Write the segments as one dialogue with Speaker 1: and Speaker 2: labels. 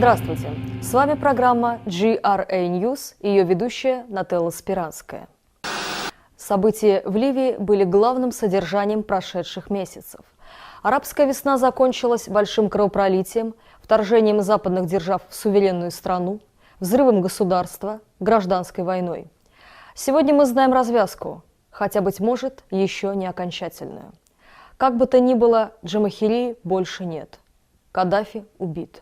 Speaker 1: Здравствуйте! С вами программа GRAnews и ее ведущая Натella Speranskaya. События в Ливии были главным содержанием прошедших месяцев. Арабская весна закончилась большим кровопролитием, вторжением западных держав в суверенную страну, взрывом государства, гражданской войной. Сегодня мы знаем развязку, хотя, быть может, еще не окончательную. Как бы то ни было, Джамахирии больше нет. Каддафи убит.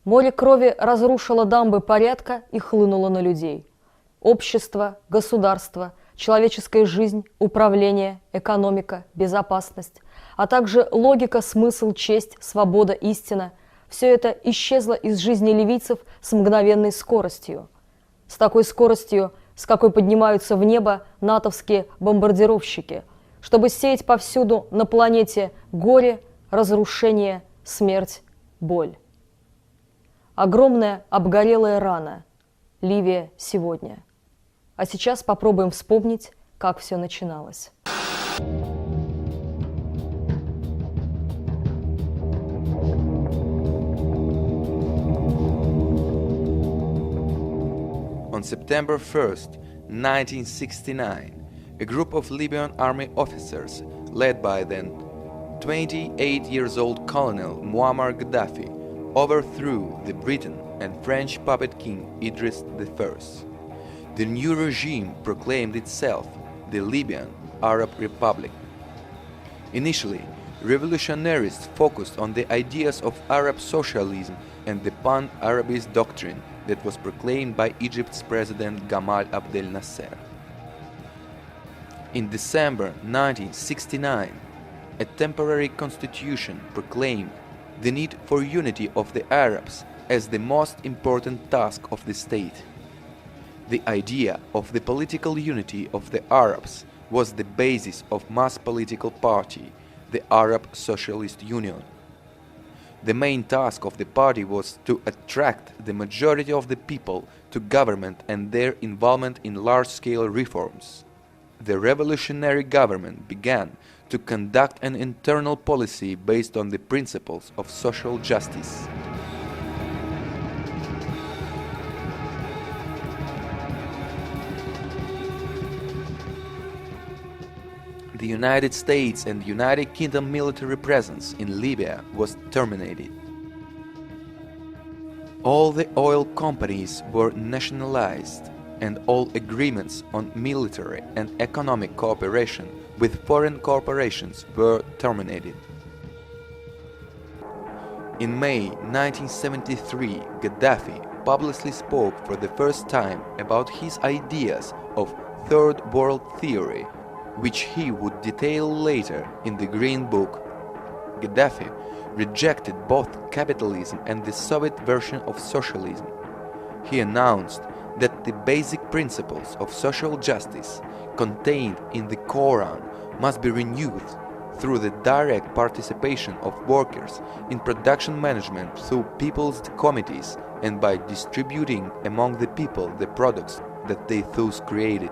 Speaker 1: Море крови разрушило дамбы порядка и хлынуло на людей. Общество, государство, человеческая жизнь, управление, экономика, безопасность, а также логика, смысл, честь, свобода, истина – все это исчезло из жизни ливийцев с мгновенной скоростью. С такой скоростью, с какой поднимаются в небо натовские бомбардировщики, чтобы сеять повсюду на планете горе, разрушение, смерть, боль. Огромная обгорелая рана. Ливия сегодня. А сейчас попробуем вспомнить, как все начиналось.
Speaker 2: On September 1st, 1969, a group of Libyan army officers, led by then 28-years-old Colonel Muhammar Gaddafi, overthrew the Briton and French puppet king Idris I. The new regime proclaimed itself the Libyan Arab Republic. Initially, revolutionaries focused on the ideas of Arab socialism and the pan-Arabist doctrine that was proclaimed by Egypt's President Gamal Abdel Nasser. In December 1969, a temporary constitution proclaimed the need for unity of the Arabs as the most important task of the state. The idea of the political unity of the Arabs was the basis of mass political party, the Arab Socialist Union. The main task of the party was to attract the majority of the people to government and their involvement in large-scale reforms. The revolutionary government began to conduct an internal policy based on the principles of social justice. The United States and United Kingdom military presence in Libya was terminated. All the oil companies were nationalized, and all agreements on military and economic cooperation with foreign corporations were terminated. In May 1973, Gaddafi publicly spoke for the first time about his ideas of Third World Theory, which he would detail later in the Green Book. Gaddafi rejected both capitalism and the Soviet version of socialism. He announced that the basic principles of social justice contained in the Quran must be renewed through the direct participation of workers in production management through people's committees and by distributing among the people the products that they thus created.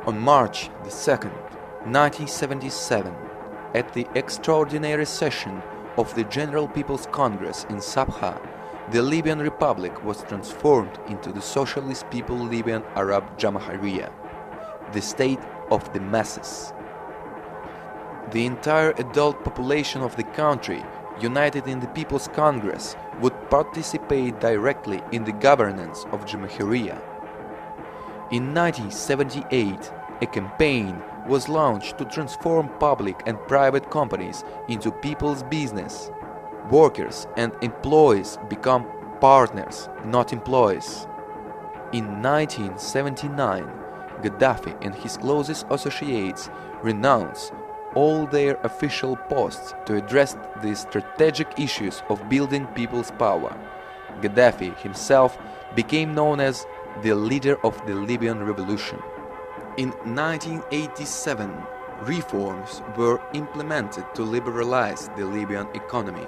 Speaker 2: On March 2nd, 1977, at the extraordinary session of the General People's Congress in Sabha, the Libyan Republic was transformed into the Socialist People Libyan Arab Jamahiriya, the state of the masses. The entire adult population of the country, united in the People's Congress, would participate directly in the governance of Jamahiriya. In 1978, a campaign was launched to transform public and private companies into people's business. Workers and employees become partners, not employees. In 1979, Gaddafi and his closest associates renounced all their official posts to address the strategic issues of building people's power. Gaddafi himself became known as the leader of the Libyan revolution. In 1987, reforms were implemented to liberalize the Libyan economy.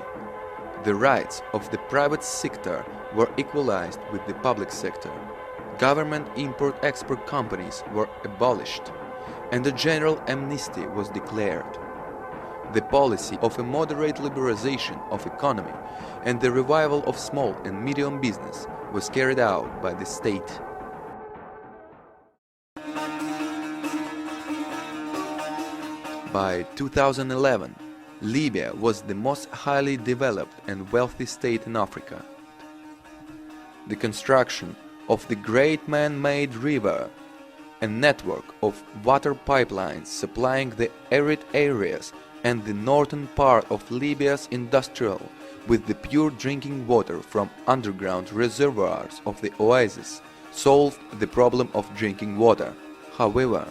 Speaker 2: The rights of the private sector were equalized with the public sector. Government import-export companies were abolished, and a general amnesty was declared. the policy of a moderate liberalization of economy and the revival of small and medium business was carried out by the state. By 2011, Libya was the most highly developed and wealthy state in Africa. The construction of the great man-made river, a network of water pipelines supplying the arid areas and the northern part of Libya's industrial with the pure drinking water from underground reservoirs of the oasis solved the problem of drinking water. However,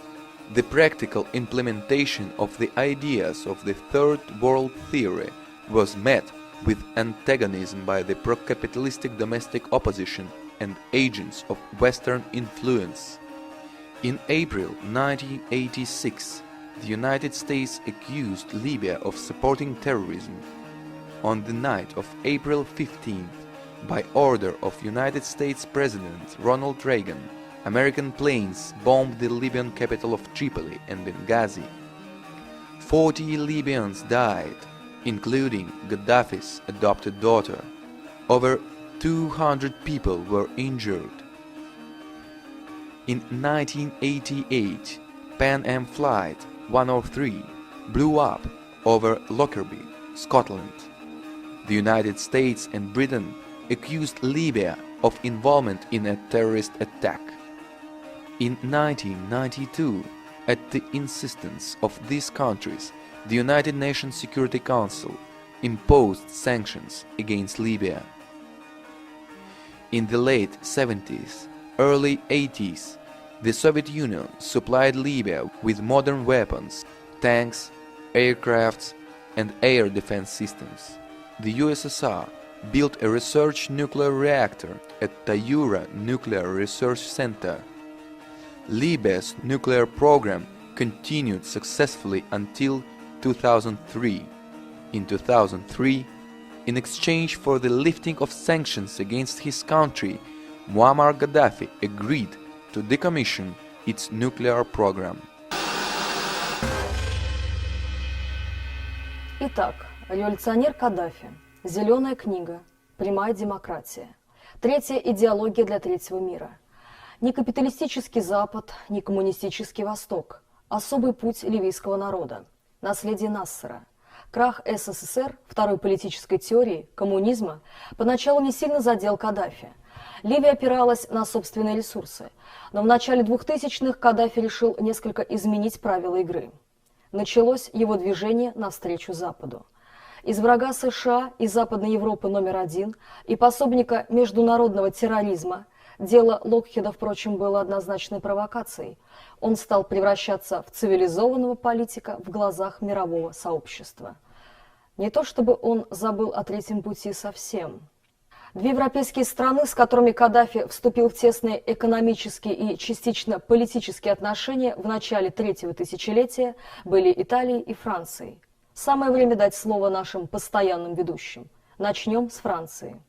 Speaker 2: the practical implementation of the ideas of the Third World Theory was met with antagonism by the pro-capitalistic domestic opposition and agents of Western influence. In April 1986, the United States accused Libya of supporting terrorism. On the night of April 15th, by order of United States President Ronald Reagan, American planes bombed the Libyan capital of Tripoli and Benghazi. 40 Libyans died, including Gaddafi's adopted daughter. Over 200 people were injured. In 1988, Pan Am Flight 103 blew up over Lockerbie, Scotland. The United States and Britain accused Libya of involvement in a terrorist attack. In 1992, at the insistence of these countries, the United Nations Security Council imposed sanctions against Libya. In the late 70s, early 80s, the Soviet Union supplied Libya with modern weapons, tanks, aircrafts, and air defense systems. The USSR built a research nuclear reactor at Tayura Nuclear Research Center. Libya's nuclear program continued successfully until 2003. In 2003, in exchange for the lifting of sanctions against his country, Muhammar Gaddafi agreed to decommission its nuclear program.
Speaker 1: Итак, революционер Каддафи, зеленая книга, прямая демократия, третья идеология для третьего мира. Ни капиталистический Запад, ни коммунистический Восток. Особый путь ливийского народа. Наследие Нассера. Крах СССР, второй политической теории, коммунизма, поначалу не сильно задел Каддафи. Ливия опиралась на собственные ресурсы. Но в начале 2000-х Каддафи решил несколько изменить правила игры. Началось его движение навстречу Западу. Из врага США и Западной Европы номер один и пособника международного терроризма, дело Локхеда, впрочем, было однозначной провокацией, он стал превращаться в цивилизованного политика в глазах мирового сообщества. Не то чтобы он забыл о третьем пути совсем. Две европейские страны, с которыми Каддафи вступил в тесные экономические и частично политические отношения в начале третьего тысячелетия, были Италией и Францией. Самое время дать слово нашим постоянным ведущим. Начнем с Франции.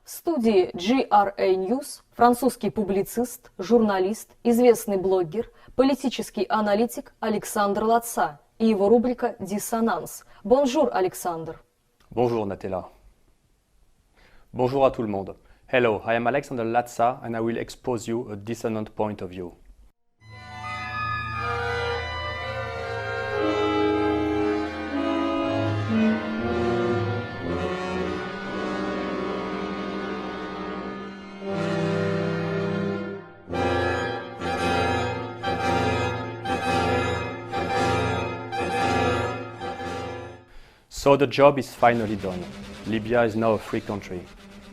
Speaker 1: В студии GRAnews французский публицист, журналист, известный блогер, политический аналитик Александр Latsa и его рубрика «Dissonance». Bonjour, Alexandre.
Speaker 3: Bonjour, Natella. Bonjour à tout le monde. Hello, I am Alexandre Latsa and I will expose you a dissonant point of view. So the job is finally done. Libya is now a free country.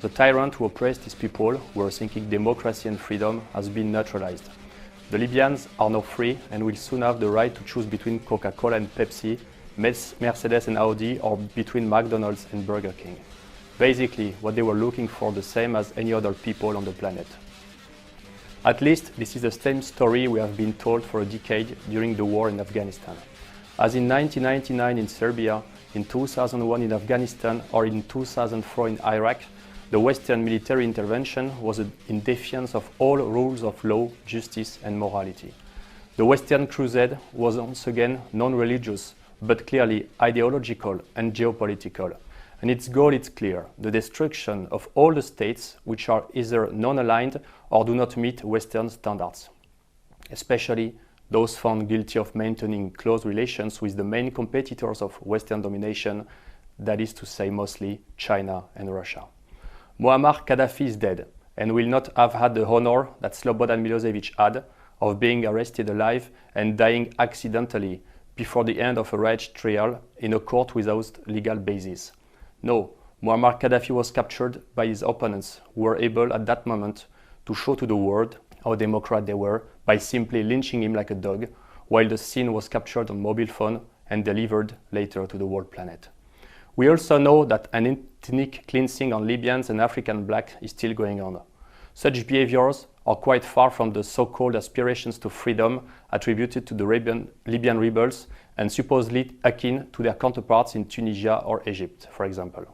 Speaker 3: The tyrant who oppressed his people, who were seeking democracy and freedom, has been neutralized. The Libyans are now free and will soon have the right to choose between Coca-Cola and Pepsi, Mercedes and Audi, or between McDonald's and Burger King. Basically, what they were looking for, the same as any other people on the planet. At least, this is the same story we have been told for a decade during the war in Afghanistan. As in 1999 in Serbia, in 2001 in Afghanistan, or in 2004 in Iraq, the Western military intervention was in defiance of all rules of law, justice and morality. The Western crusade was once again non-religious, but clearly ideological and geopolitical. And its goal is clear: the destruction of all the states which are either non-aligned or do not meet Western standards, especially those found guilty of maintaining close relations with the main competitors of Western domination, that is to say mostly China and Russia. Muhammar Gaddafi is dead and will not have had the honor that Slobodan Milosevic had of being arrested alive and dying accidentally before the end of a rage trial in a court without legal basis. No, Muammar Gaddafi was captured by his opponents, who were able at that moment to show to the world how democrat they were by simply lynching him like a dog, while the scene was captured on mobile phone and delivered later to the whole planet. We also know that an ethnic cleansing on Libyans and African black is still going on. Such behaviors are quite far from the so-called aspirations to freedom attributed to the Libyan rebels and supposedly akin to their counterparts in Tunisia or Egypt, for example.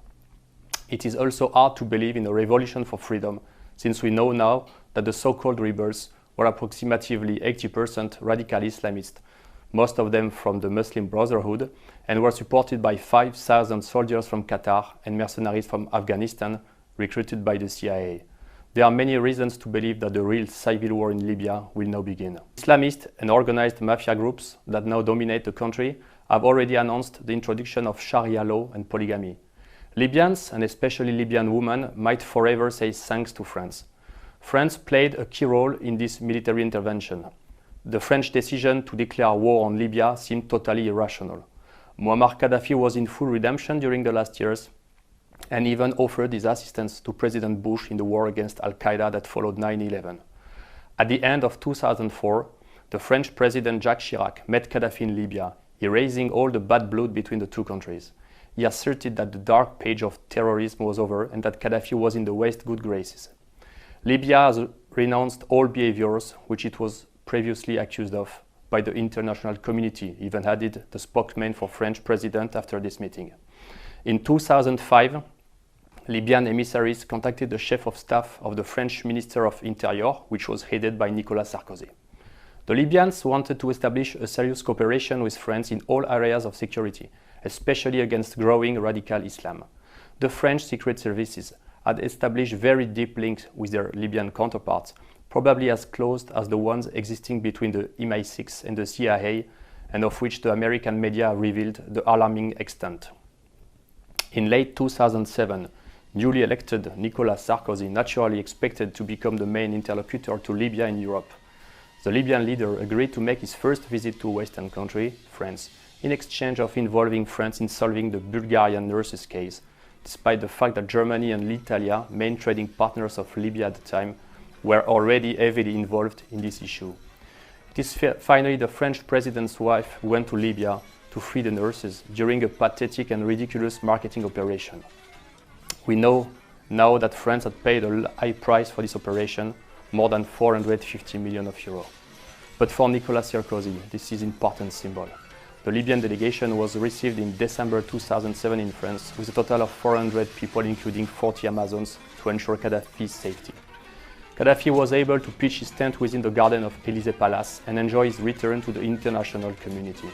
Speaker 3: It is also hard to believe in a revolution for freedom, since we know now that the so-called rebels were approximately 80% radical Islamists, most of them from the Muslim Brotherhood, and were supported by 5,000 soldiers from Qatar and mercenaries from Afghanistan recruited by the CIA. There are many reasons to believe that the real civil war in Libya will now begin. Islamist and organized mafia groups that now dominate the country have already announced the introduction of Sharia law and polygamy. Libyans, and especially Libyan women, might forever say thanks to France. France played a key role in this military intervention. The French decision to declare war on Libya seemed totally irrational. Muammar Gaddafi was in full redemption during the last years and even offered his assistance to President Bush in the war against Al-Qaeda that followed 9/11. At the end of 2004, the French President Jacques Chirac met Gaddafi in Libya, erasing all the bad blood between the two countries. He asserted that the dark page of terrorism was over and that Gaddafi was in the West's good graces. Libya has renounced all behaviors which it was previously accused of by the international community, even added the spokesman for French president after this meeting. In 2005, Libyan emissaries contacted the chief of staff of the French Minister of Interior, which was headed by Nicolas Sarkozy. The Libyans wanted to establish a serious cooperation with France in all areas of security, especially against growing radical Islam. The French secret services had established very deep links with their Libyan counterparts, probably as close as the ones existing between the MI6 and the CIA, and of which the American media revealed the alarming extent. In late 2007, newly elected Nicolas Sarkozy naturally expected to become the main interlocutor to Libya in Europe. The Libyan leader agreed to make his first visit to a Western country, France, in exchange of involving France in solving the Bulgarian nurses case, despite the fact that Germany and Italia, main trading partners of Libya at the time, were already heavily involved in this issue. It is finally the French president's wife who went to Libya to free the nurses during a pathetic and ridiculous marketing operation. We know now that France had paid a high price for this operation, more than 450 million euros. But for Nicolas Sarkozy, this is an important symbol. The Libyan delegation was received in December 2007 in France with a total of 400 people, including 40 Amazons, to ensure Gaddafi's safety. Gaddafi was able to pitch his tent within the garden of Élysée Palace and enjoy his return to the international community.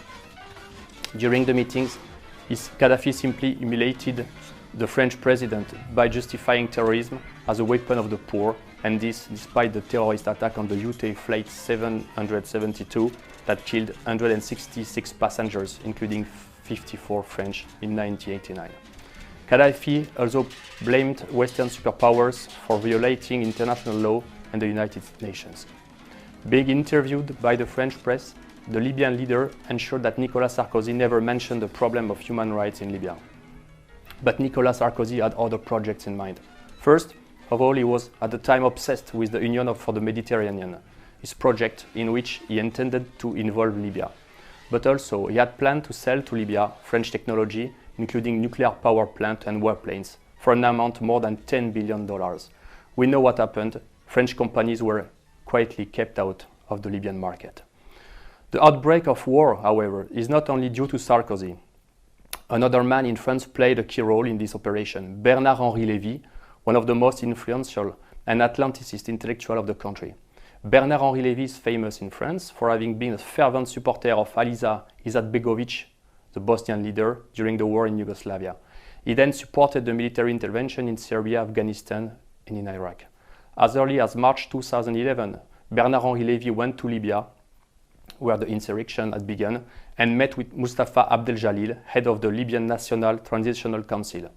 Speaker 3: During the meetings, Gaddafi simply humiliated the French president by justifying terrorism as a weapon of the poor, and this despite the terrorist attack on the UK Flight 772 that killed 166 passengers, including 54 French, in 1989. Gaddafi also blamed Western superpowers for violating international law and the United Nations. Being interviewed by the French press, the Libyan leader ensured that Nicolas Sarkozy never mentioned the problem of human rights in Libya. But Nicolas Sarkozy had other projects in mind. First of all, he was at the time obsessed with the Union for the Mediterranean, his project in which he intended to involve Libya. But also, he had planned to sell to Libya French technology, including nuclear power plant and warplanes, for an amount more than $10 billion. We know what happened. French companies were quietly kept out of the Libyan market. The outbreak of war, however, is not only due to Sarkozy. Another man in France played a key role in this operation, Bernard-Henri Lévy, one of the most influential and atlanticist intellectual of the country. Bernard-Henri Lévy is famous in France for having been a fervent supporter of Aliza Izetbegovic, the Bosnian leader, during the war in Yugoslavia. He then supported the military intervention in Serbia, Afghanistan, and in Iraq. As early as March 2011, Bernard-Henri Lévy went to Libya, where the insurrection had begun, and met with Mustafa Abdel-Jalil, head of the Libyan National Transitional Council.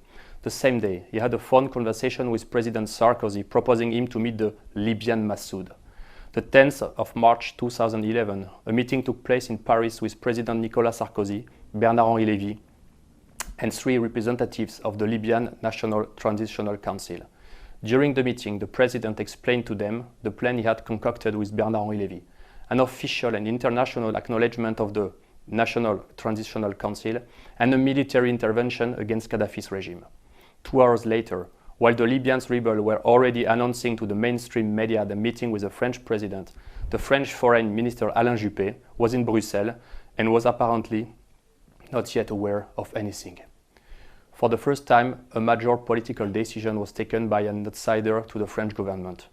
Speaker 3: The same day, he had a phone conversation with President Sarkozy, proposing him to meet the Libyan Massoud. The 10th of March 2011, a meeting took place in Paris with President Nicolas Sarkozy, Bernard-Henri Lévy, and 3 representatives of the Libyan National Transitional Council. During the meeting, the president explained to them the plan he had concocted with Bernard-Henri Lévy, an official and international acknowledgement of the National Transitional Council, and a military intervention against Gaddafi's regime. 2 hours later, while the Libyan rebels were already announcing to the mainstream media the meeting with the French president, the French Foreign Minister Alain Juppé was in Brussels and was apparently not yet aware of anything. For the first time, a major political decision was taken by an outsider to the French government.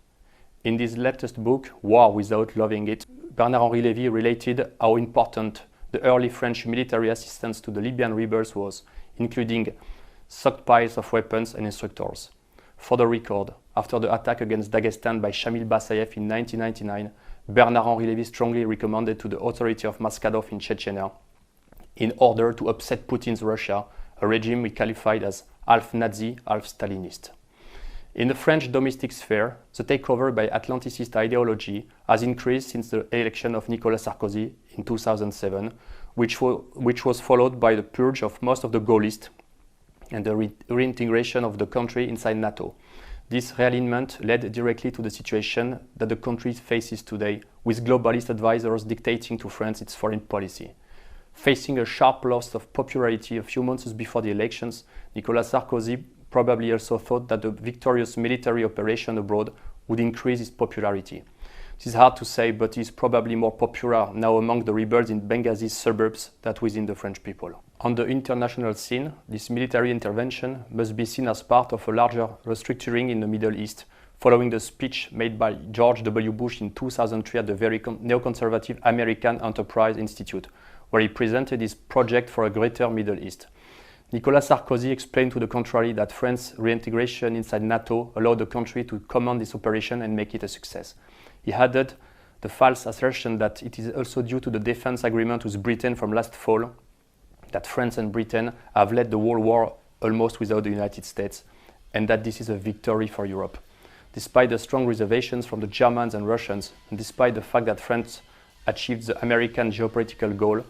Speaker 3: In this latest book, War Without Loving It, Bernard-Henri Lévy related how important the early French military assistance to the Libyan rebels was, including stockpiles of weapons and instructors. For the record, after the attack against Dagestan by Shamil Basayev in 1999, Bernard-Henri Lévy strongly recommended to the authority of Maskadov in Chechnya, in order to upset Putin's Russia, a regime we qualified as half Nazi, half Stalinist. In the French domestic sphere, the takeover by atlanticist ideology has increased since the election of Nicolas Sarkozy in 2007, which was followed by the purge of most of the Gaullists and the reintegration of the country inside NATO. This realignment led directly to the situation that the country faces today, with globalist advisors dictating to France its foreign policy. Facing a sharp loss of popularity a few months before the elections, Nicolas Sarkozy probably also thought that the victorious military operation abroad would increase his popularity. It is hard to say, but he is probably more popular now among the rebels in Benghazi's suburbs than within the French people. On the international scene, this military intervention must be seen as part of a larger restructuring in the Middle East, following the speech made by George W. Bush in 2003 at the very neoconservative American Enterprise Institute, where he presented his project for a greater Middle East. Nicolas Sarkozy explained to the contrary that France's reintegration inside NATO allowed the country to command this operation and make it a success. He added the false assertion that it is also due to the defense agreement with Britain from last fall that France and Britain have led the World War almost without the United States, and that this is a victory for Europe. Despite the strong reservations from the Germans and Russians, and despite the fact that France achieved the American geopolitical goal,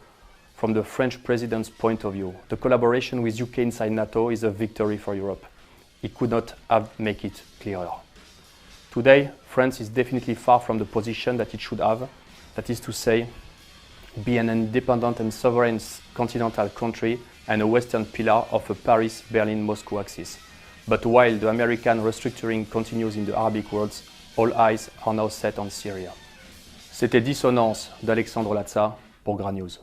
Speaker 3: from the French president's point of view, the collaboration with UK inside NATO is a victory for Europe. He could not have made it clearer. Today, France is definitely far from the position that it should have, that is to say, be an independent and sovereign continental country and a Western pillar of a Paris-Berlin-Moscow axis. But while the American restructuring continues in the Arabic world, all eyes are now set on Syria. C'était Dissonance d'Alexandre Latsa pour GRAnews.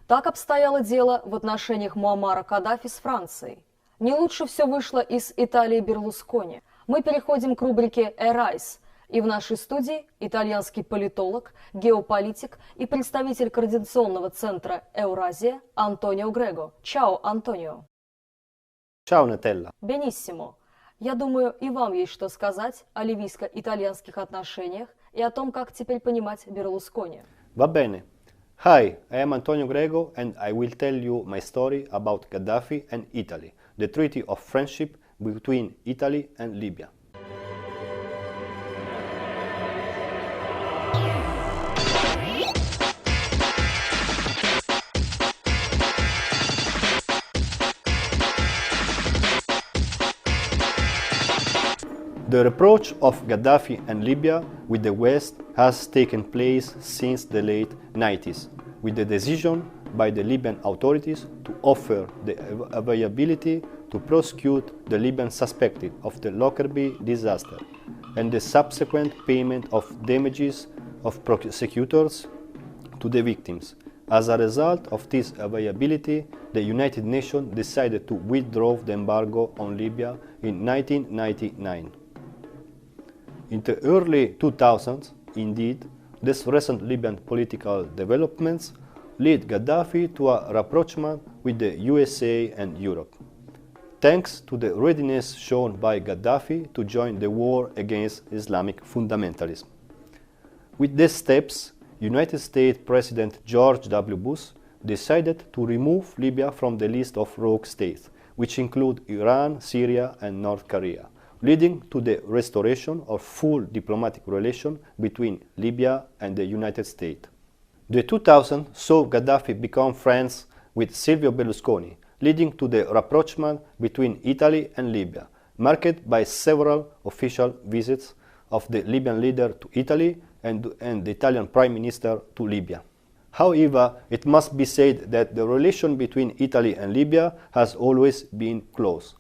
Speaker 1: Так обстояло дело в отношениях Муаммара Каддафи с Францией. Не лучше все вышло и с Италией Берлускони. Мы переходим к рубрике «Эрайс». И в нашей студии итальянский политолог, геополитик и представитель Координационного центра «Евразия» Антонио Грего. Чао, Антонио.
Speaker 4: Ciao, Natella.
Speaker 1: Бениссимо. Я думаю, и вам есть что сказать о ливийско-итальянских отношениях и о том, как теперь понимать Берлускони.
Speaker 4: Va bene. Hi, I am Antonio Grego and I will tell you my story about Gaddafi and Italy, the treaty of friendship between Italy and Libya. The approach of Gaddafi and Libya with the West has taken place since the late 90s, with the decision by the Libyan authorities to offer the availability to prosecute the Libyan suspected of the Lockerbie disaster and the subsequent payment of damages of prosecutors to the victims. As a result of this availability, the United Nations decided to withdraw the embargo on Libya in 1999. In the early 2000s, indeed, these recent Libyan political developments led Gaddafi to a rapprochement with the USA and Europe, thanks to the readiness shown by Gaddafi to join the war against Islamic fundamentalism. With these steps, United States President George W. Bush decided to remove Libya from the list of rogue states, which include Iran, Syria, and North Korea, leading to the restoration of full diplomatic relations between Libya and the United States. The 2000s saw Gaddafi become friends with Silvio Berlusconi, leading to the rapprochement between Italy and Libya, marked by several official visits of the Libyan leader to Italy and the Italian Prime Minister to Libya. However, it must be said that the relation between Italy and Libya has always been close.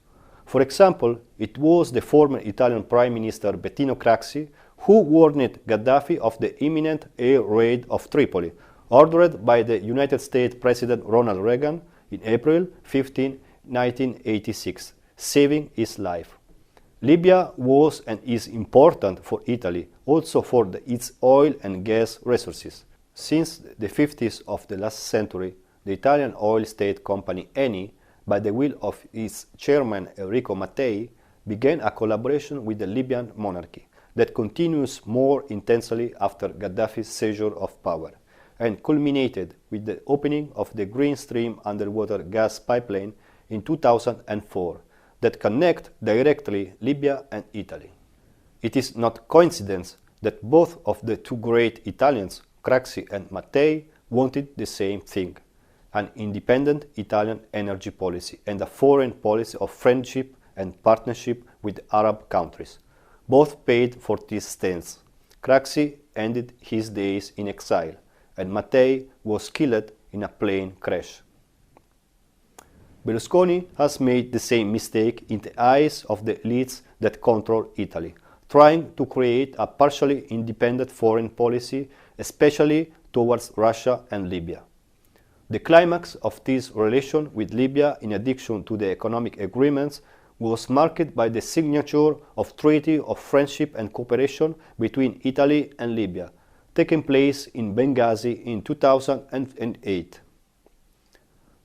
Speaker 4: For example, it was the former Italian Prime Minister Bettino Craxi who warned Gaddafi of the imminent air raid of Tripoli, ordered by the United States President Ronald Reagan in April 15, 1986, saving his life. Libya was and is important for Italy, also for its oil and gas resources. Since the 50s of the last century, the Italian oil state company Eni, by the will of its chairman Enrico Mattei, began a collaboration with the Libyan monarchy that continues more intensely after Gaddafi's seizure of power, and culminated with the opening of the Green Stream underwater gas pipeline in 2004 that connect directly Libya and Italy. It is not coincidence that both of the two great Italians, Craxi and Mattei, wanted the same thing: an independent Italian energy policy and a foreign policy of friendship and partnership with Arab countries. Both paid for this stance. Craxi ended his days in exile, and Mattei was killed in a plane crash. Berlusconi has made the same mistake in the eyes of the elites that control Italy, trying to create a partially independent foreign policy, especially towards Russia and Libya. The climax of this relation with Libya, in addition to the economic agreements, was marked by the signature of Treaty of Friendship and Cooperation between Italy and Libya, taking place in Benghazi in 2008.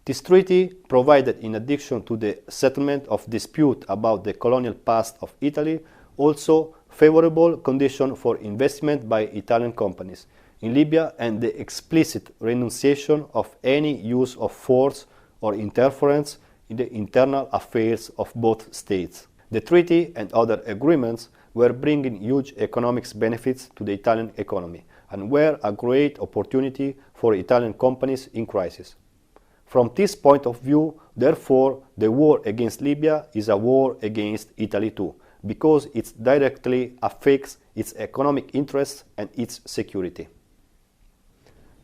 Speaker 4: This treaty provided, in addition to the settlement of dispute about the colonial past of Italy, also favorable conditions for investment by Italian companies in Libya and the explicit renunciation of any use of force or interference in the internal affairs of both states. The treaty and other agreements were bringing huge economic benefits to the Italian economy and were a great opportunity for Italian companies in crisis. From this point of view, therefore, the war against Libya is a war against Italy too, because it directly affects its economic interests and its security.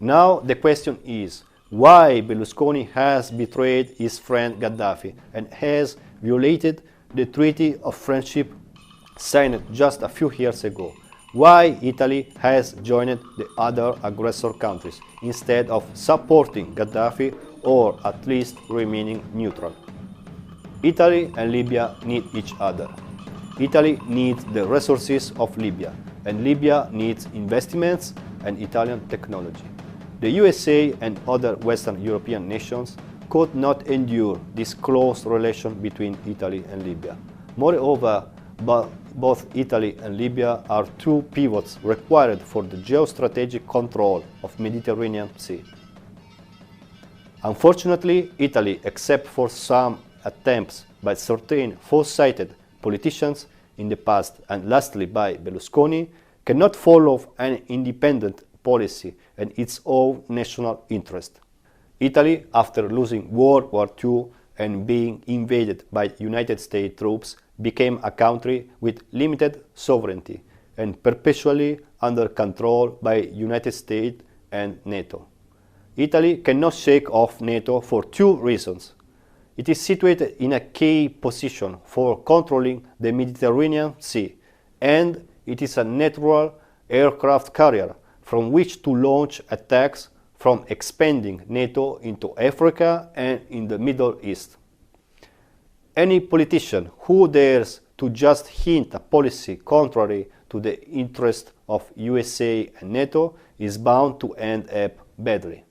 Speaker 4: Now the question is, why Berlusconi has betrayed his friend Gaddafi and has violated the Treaty of Friendship signed just a few years ago? Why Italy has joined the other aggressor countries instead of supporting Gaddafi or at least remaining neutral? Italy and Libya need each other. Italy needs the resources of Libya, and Libya needs investments and Italian technology. The USA and other Western European nations could not endure this close relation between Italy and Libya. Moreover, both Italy and Libya are two pivots required for the geostrategic control of Mediterranean Sea. Unfortunately, Italy, except for some attempts by certain foresighted politicians in the past and lastly by Berlusconi, cannot follow an independent policy and its own national interest. Italy, after losing World War II and being invaded by United States troops, became a country with limited sovereignty and perpetually under control by United States and NATO. Italy cannot shake off NATO for two reasons. It is situated in a key position for controlling the Mediterranean Sea, and it is a natural aircraft carrier from which to launch attacks from expanding NATO into Africa and in the Middle East. Any politician who dares to just hint a policy contrary to the interest of USA and NATO is bound to end up badly.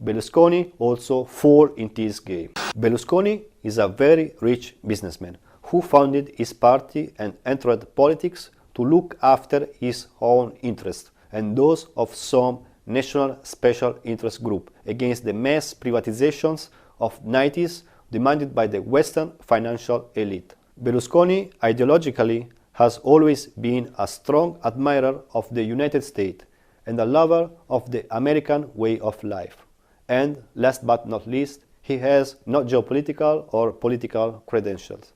Speaker 4: Berlusconi also fall in this game. Berlusconi is a very rich businessman who founded his party and entered politics to look after his own interests and those of some national special interest group against the mass privatizations of 90s demanded by the Western financial elite. Berlusconi ideologically has always been a strong admirer of the United States and a lover of the American way of life. And last but not least, he has no geopolitical or political credentials.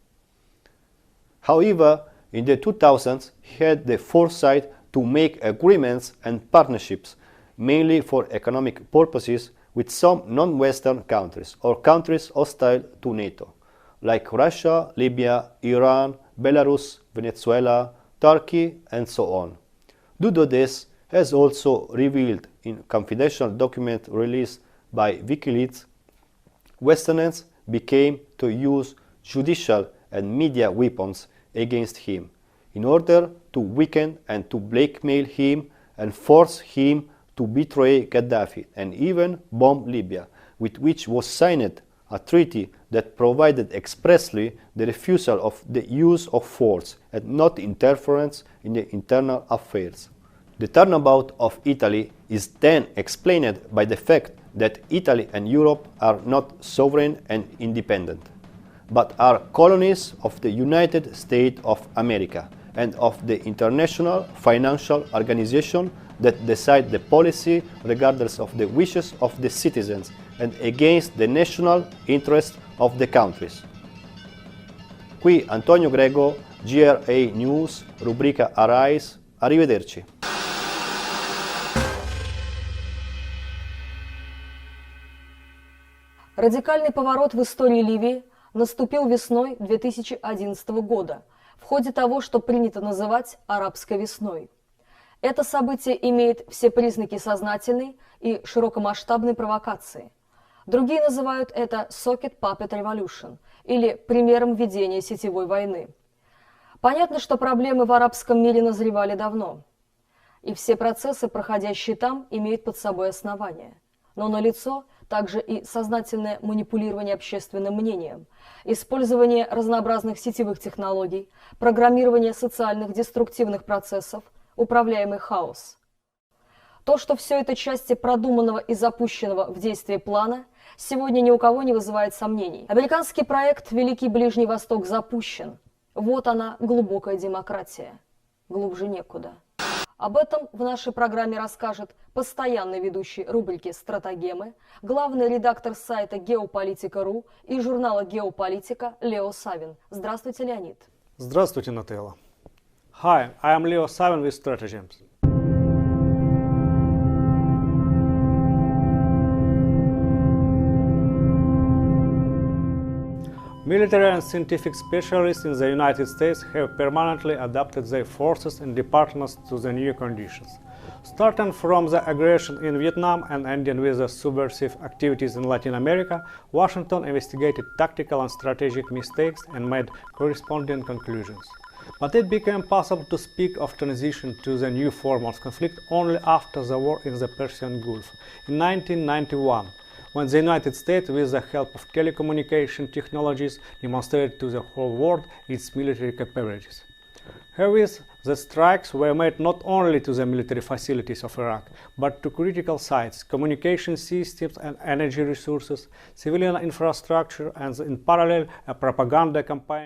Speaker 4: However, in the 2000s, he had the foresight to make agreements and partnerships, mainly for economic purposes, with some non-Western countries or countries hostile to NATO, like Russia, Libya, Iran, Belarus, Venezuela, Turkey, and so on. Due to this, as also revealed in confidential document released by WikiLeaks, Westerners became to use judicial and media weapons against him in order to weaken and to blackmail him and force him to betray Gaddafi and even bomb Libya, with which was signed a treaty that provided expressly the refusal of the use of force and not interference in the internal affairs. The turnabout of Italy is then explained by the fact that Italy and Europe are not sovereign and independent, but are colonies of the United States of America and of the international financial organization that decide the policy regardless of the wishes of the citizens and against the national interest of the countries. Qui Antonio Grego, GRAnews, rubrica Arise. Arrivederci.
Speaker 1: Радикальный поворот в истории Ливии наступил весной 2011 года в ходе того, что принято называть «арабской весной». Это событие имеет все признаки сознательной и широкомасштабной провокации. Другие называют это «Socket Puppet Revolution» или примером ведения сетевой войны. Понятно, что проблемы в арабском мире назревали давно, и все процессы, проходящие там, имеют под собой основания. Но налицо также и сознательное манипулирование общественным мнением, использование разнообразных сетевых технологий, программирование социальных деструктивных процессов, управляемый хаос. То, что все это части продуманного и запущенного в действие плана, сегодня ни у кого не вызывает сомнений. Американский проект «Великий Ближний Восток» запущен. Вот она, глубокая демократия. Глубже некуда. Об этом в нашей программе расскажет постоянный ведущий рубрики «Стратагемы», главный редактор сайта «Геополитика.ру» и журнала «Геополитика» Лео Savin. Здравствуйте, Леонид.
Speaker 5: Здравствуйте, Натella. Hi, I am Leo Savin with Stratagems. Military and scientific specialists in the United States have permanently adapted their forces and departments to the new conditions. Starting from the aggression in Vietnam and ending with the subversive activities in Latin America, Washington investigated tactical and strategic mistakes and made corresponding conclusions. But it became possible to speak of transition to the new form of conflict only after the war in the Persian Gulf in 1991. When the United States, with the help of telecommunication technologies, demonstrated to the whole world its military capabilities. Herewith, the strikes were made not only to the military facilities of Iraq, but to critical sites, communication systems and energy resources, civilian infrastructure, and in parallel a propaganda campaign